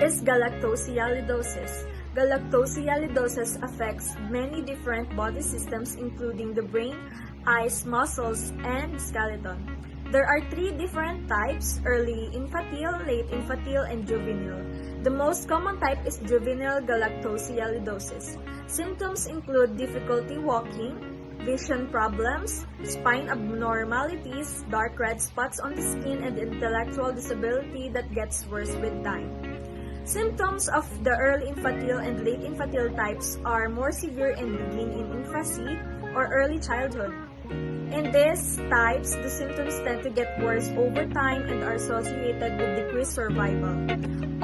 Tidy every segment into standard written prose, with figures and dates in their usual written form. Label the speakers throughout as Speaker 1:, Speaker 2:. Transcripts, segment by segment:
Speaker 1: is galactosialidosis? Galactosialidosis affects many different body systems including the brain, eyes, muscles, and skeleton. There are 3 different types: early infantile, late infantile, and juvenile. The most common type is juvenile galactosialidosis. Symptoms include difficulty walking, vision problems, spine abnormalities, dark red spots on the skin, and intellectual disability that gets worse with time. Symptoms of the early infantile and late infantile types are more severe and begin in infancy or early childhood. In these types, the symptoms tend to get worse over time and are associated with decreased survival.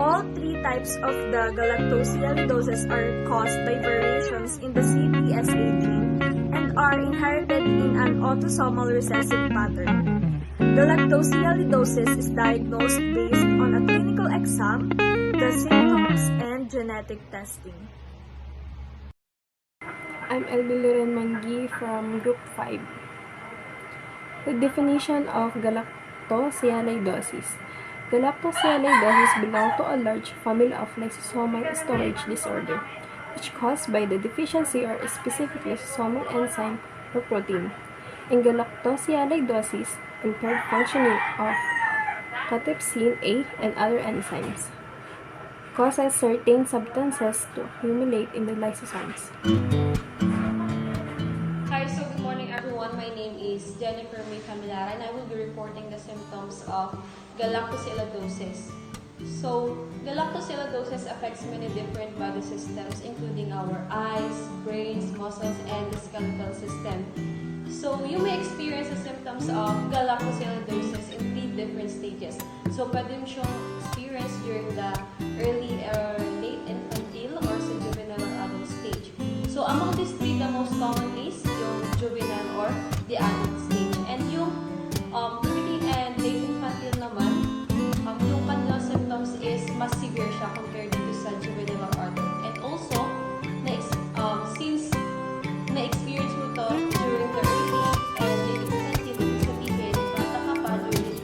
Speaker 1: All 3 types of the galactosialidosis are caused by variations in the CPSA gene and are inherited in an autosomal recessive pattern. Galactosialidosis is diagnosed based on a clinical exam, the symptoms, and genetic testing.
Speaker 2: I'm Elbiluren Manggi from Group 5. The definition of galactosialidosis. Galactosialidosis belongs to a large family of lysosomal storage disorder, which caused by the deficiency or specific lysosomal enzyme or protein. In galactosialidosis, impaired functioning of cathepsin A and other enzymes causes certain substances to accumulate in the lysosomes.
Speaker 3: Hi, so good morning everyone. My name is Jennifer May Camilara and I will be reporting the symptoms of galactosialidosis. So, galactosialidosis affects many different body systems including our eyes, brains, muscles, and the skeletal system. So, you may experience the symptoms of galactosialidosis in 3 different stages. So, pwede mo siyang experience during the early or late infantile or sa juvenile or adult stage. So, among these 3, the most common is yung juvenile or the adult stage. And yung early and late infantile naman, yung kanilang symptoms is mas severe siya compared to sa juvenile or adult. And also, since na-experience mo to during the early and late infantile, ibig sabihin, bata ka pa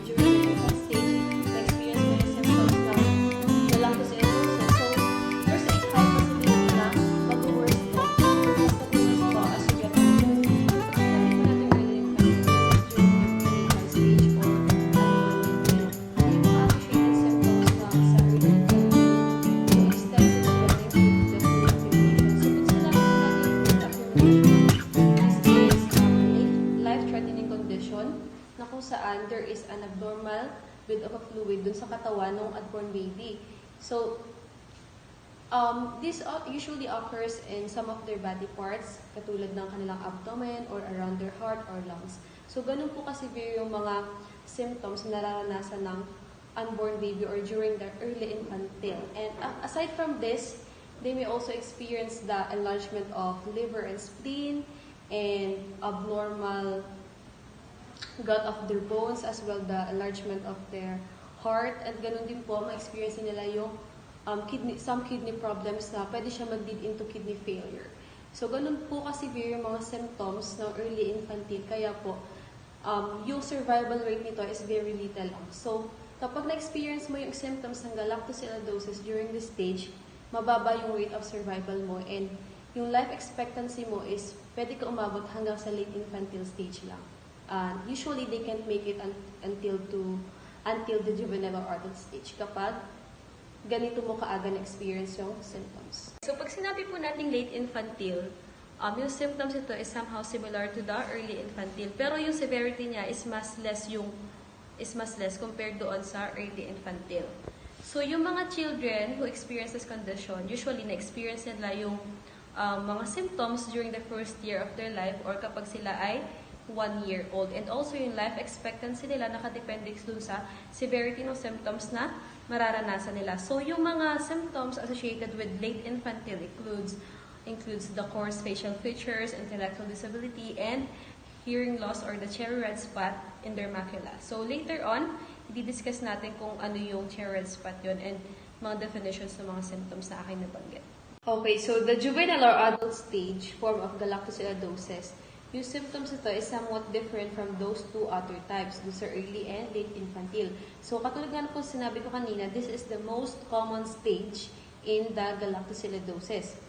Speaker 3: during the infant stage, na-experience mo yung symptoms ng galactosialidosis. So, there's a high possibility na mag-worse to. Mas mag-worse to as you get older. Sabi ko natin early infantile, during the infant stage or yung mga associated symptoms na sa early infantile, yung extensive swelling due to the fluid infiltration. So, pag sinabi natin yung accumulation, this is life-threatening condition na kung saan there is an abnormal build of a fluid dun sa katawan ng unborn baby. So, this usually occurs in some of their body parts, katulad ng kanilang abdomen or around their heart or lungs. So, ganun po kasevere yung mga symptoms na nararanasan ng unborn baby or during the early infantile. And aside from this, they may also experience the enlargement of liver and spleen and abnormal gut of their bones, as well the enlargement of their heart. At ganun din po, ma-experience nila yung some kidney problems na pwede siya mag-lead into kidney failure. So, ganun po kasevere yung mga symptoms ng early infantile. Kaya po, yung survival rate nito is very little lang. So, kapag na-experience mo yung symptoms ng galactosialidosis during this stage, mababa yung rate of survival mo and yung life expectancy mo is pwede ka umabot hanggang sa late infantile stage lang. Usually, they can't make it until the juvenile or adult stage kapag ganito mo kaaga na-experience yung symptoms. So, pag sinabi po nating late infantile, yung symptoms ito is somehow similar to the early infantile, pero yung severity niya is mas less compared doon sa early infantile. So, yung mga children who experience this condition, usually na-experience nila yung mga symptoms during the first year of their life or kapag sila ay 1 year old. And also, yung life expectancy nila nakadepende dun sa severity ng symptoms na mararanasan nila. So, yung mga symptoms associated with late infantile includes the coarse facial features, intellectual disability, and hearing loss or the cherry red spot in their macula. So, later on, i-discuss natin kung ano yung cherry red spot yun and mga definitions ng mga symptoms na aking nabanggit. Okay, so the juvenile or adult stage form of galactosialidosis yung symptoms nito is somewhat different from those two other types, dun sa early and late infantile. So, katulad nga po sinabi ko kanina, this is the most common stage in the galactosialidosis.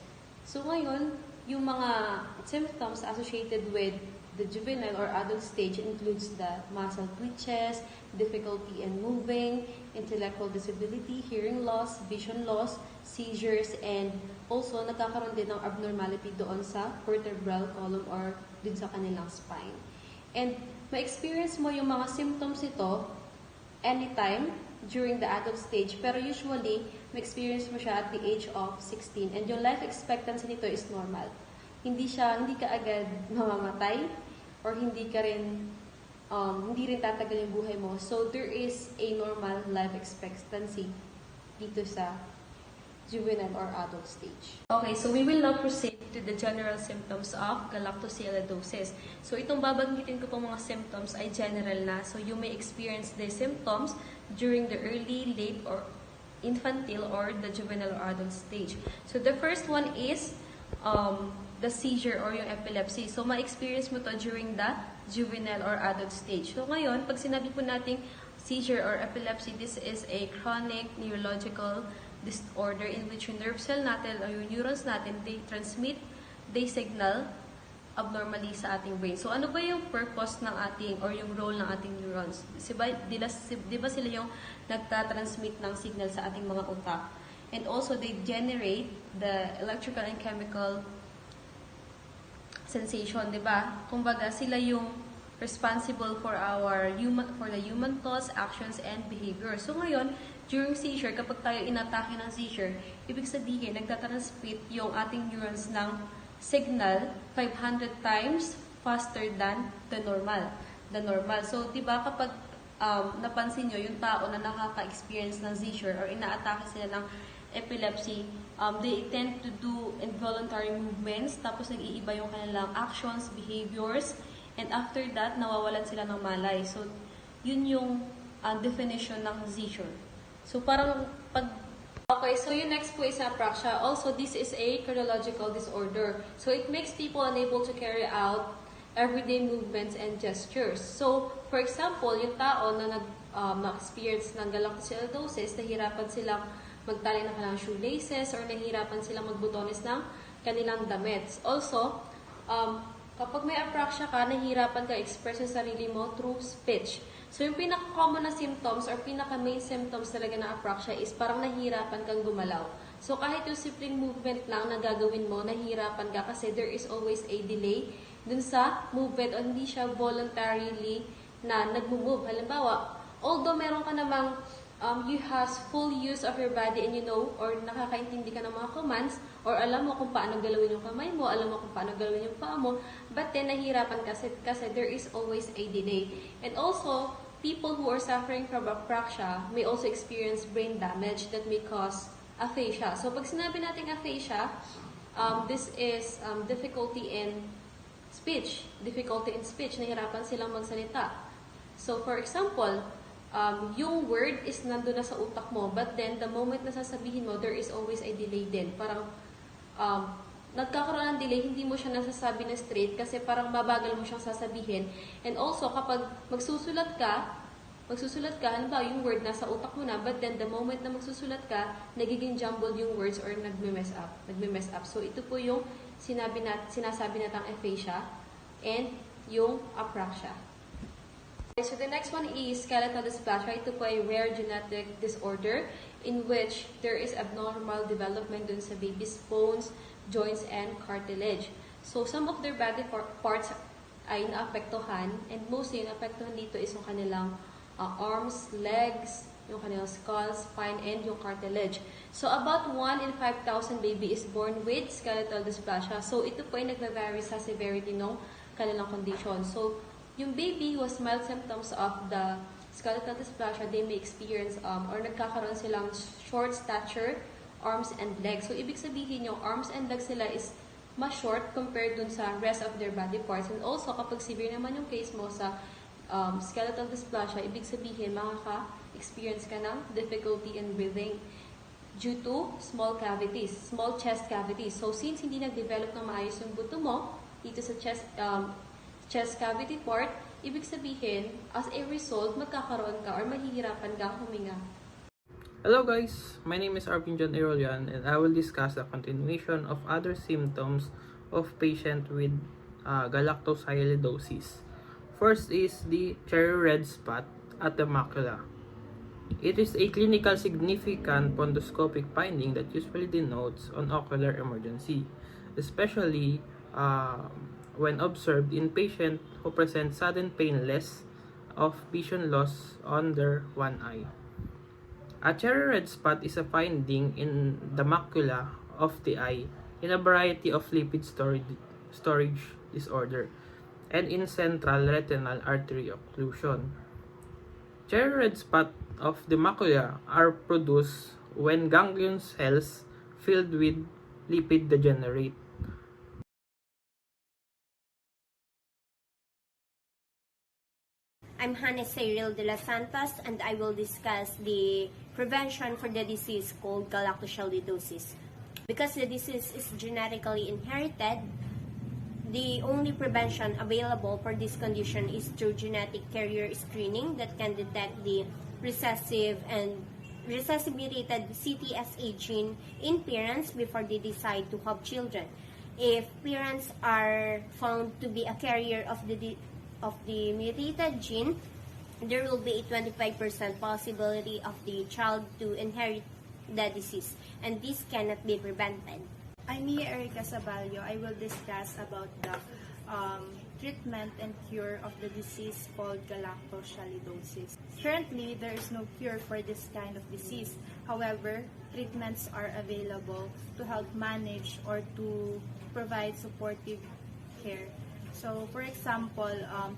Speaker 3: So, ngayon, yung mga symptoms associated with the juvenile or adult stage includes the muscle twitches, difficulty in moving, intellectual disability, hearing loss, vision loss, seizures, and also nagkakaroon din ng abnormality doon sa vertebral column or din sa kanilang spine. And ma-experience mo yung mga symptoms nito anytime during the adult stage, pero usually, ma-experience mo siya at the age of 16. And yung life expectancy nito is normal. Hindi ka agad mamamatay, or hindi rin tatagal yung buhay mo. So, there is a normal life expectancy dito sa juvenile or adult stage. Okay, so we will now proceed to the general symptoms of galactosialidosis. So, itong babanggitin ko pong mga symptoms ay general na. So, you may experience the symptoms during the early, late, or infantile or the juvenile or adult stage. So, the first one is the seizure or yung epilepsy. So, ma-experience mo to during the juvenile or adult stage. So, ngayon, pag sinabi po nating seizure or epilepsy, this is a chronic neurological disorder in which yung nerve cell natin or yung neurons natin, they signal abnormally sa ating brain. So, ano ba yung purpose ng ating or yung role ng ating neurons? Di ba sila yung nagtatransmit ng signal sa ating mga utak? And also, they generate the electrical and chemical sensation, di ba? Kumbaga, sila yung responsible for the human thoughts, actions, and behavior. So, ngayon, during seizure, kapag tayo inatake ng seizure, ibig sabihin, nagtatransmit yung ating neurons ng signal 500 times faster than the normal. So, di ba, kapag napansin nyo, yung tao na nakaka-experience ng seizure or inaatake sila ng epilepsy, they tend to do involuntary movements, tapos nag-iiba yung kanilang actions, behaviors, and after that, nawawalan sila ng malay. So, yun yung definition ng seizure. So, parang okay, so yung next po is apraxia. Also, this is a chronological disorder. So, it makes people unable to carry out everyday movements and gestures. So, for example, yung tao na na-experience ng galactosialidosis, nahirapan silang magtali ng kanilang shoelaces or nahirapan silang magbutones ng kanilang damit. Also, kapag may apraxia ka, nahihirapan ka express yung sarili mo through speech. So, yung pinaka-common na symptoms or pinaka-main symptoms talaga na apraxia is parang nahihirapan kang gumalaw. So, kahit yung simpleng movement lang na gagawin mo, nahihirapan ka kasi there is always a delay dun sa movement o hindi siya voluntarily na nag-move. Halimbawa, although meron ka namang you has full use of your body and you know or nakakaintindi ka ng mga commands or alam mo kung paano galawin yung kamay mo, alam mo kung paano galawin yung paa mo, but then nahihirapan kasi there is always a delay. And also, people who are suffering from apraxia may also experience brain damage that may cause aphasia. So, pag sinabi natin aphasia, this is difficulty in speech. Nahirapan silang magsalita. So, for example, yung word is nandun na sa utak mo, but then the moment na sasabihin mo, there is always a delay din. Parang nagkakaroon ng delay, hindi mo siya nasasabi na straight kasi parang babagal mo siyang sasabihin. And also, kapag magsusulat ka, halimbawa yung word nasa utak mo na, but then the moment na magsusulat ka, nagiging jumbled yung words or nagme-mess up. So, ito po yung sinasabi natang aphasia and yung apraxia. So the next one is skeletal dysplasia. Ito po ay rare genetic disorder in which there is abnormal development dun sa baby's bones, joints, and cartilage. So some of their body parts ay naapektuhan, and mostly yung naapektuhan dito is yung kanilang arms, legs, yung kanilang skull, spine, and yung cartilage. So about 1 in 5,000 baby is born with skeletal dysplasia. So ito po ay nagva-vary sa severity ng kanilang condition. So yung baby who has mild symptoms of the skeletal dysplasia, they may experience or nagkakaroon silang short stature, arms and legs. So, ibig sabihin yung arms and legs nila is mas short compared dun sa rest of their body parts. And also, kapag severe naman yung case mo sa skeletal dysplasia, ibig sabihin makaka-experience ka ng difficulty in breathing due to small chest cavities. So, since hindi nag-develop ng maayos yung buto mo, dito sa chest cavity part. Ibig sabihin, as a result, magkakaroon ka or mahihirapan ka huminga.
Speaker 4: Hello guys, my name is Arvin John Irolian and I will discuss the continuation of other symptoms of patient with galactosialidosis. First is the cherry red spot at the macula. It is a clinical significant fundoscopic finding that usually denotes an ocular emergency, especially when observed in patients who present sudden painless of vision loss on their one eye. A cherry red spot is a finding in the macula of the eye in a variety of lipid storage disorder and in central retinal artery occlusion. Cherry red spot of the macula are produced when ganglion cells filled with lipid degenerate.
Speaker 5: I'm Hannah Cyril de los Santos and I will discuss the prevention for the disease called galactosialidosis. Because the disease is genetically inherited, the only prevention available for this condition is through genetic carrier screening that can detect the recessive and recessive-mutated CTSA gene in parents before they decide to have children. If parents are found to be a carrier of the mutated gene, there will be a 25% possibility of the child to inherit the disease, and this cannot be prevented.
Speaker 6: I'm Mia Erica Saballo. I will discuss about the treatment and cure of the disease called galactosialidosis. Currently, there is no cure for this kind of disease. However, treatments are available to help manage or to provide supportive care. So, for example,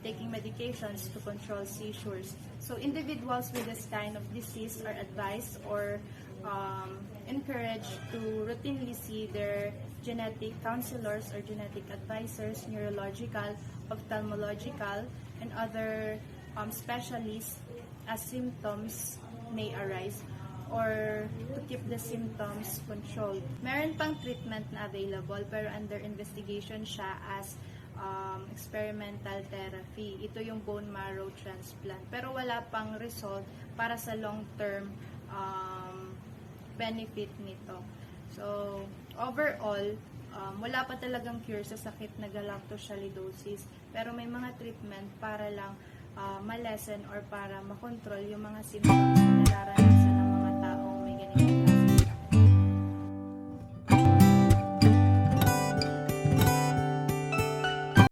Speaker 6: taking medications to control seizures. So, individuals with this kind of disease are advised or encouraged to routinely see their genetic counselors or genetic advisors, neurological, ophthalmological, and other specialists as symptoms may arise or to keep the symptoms controlled. Meron pang treatment na available pero under investigation siya as experimental therapy. Ito yung bone marrow transplant. Pero wala pang result para sa long-term benefit nito. So, overall, wala pa talagang cure sa sakit na galactosialidosis. Pero may mga treatment para lang ma-lessen or para makontrol yung mga symptoms na nararanasan ng mga taong may ganito.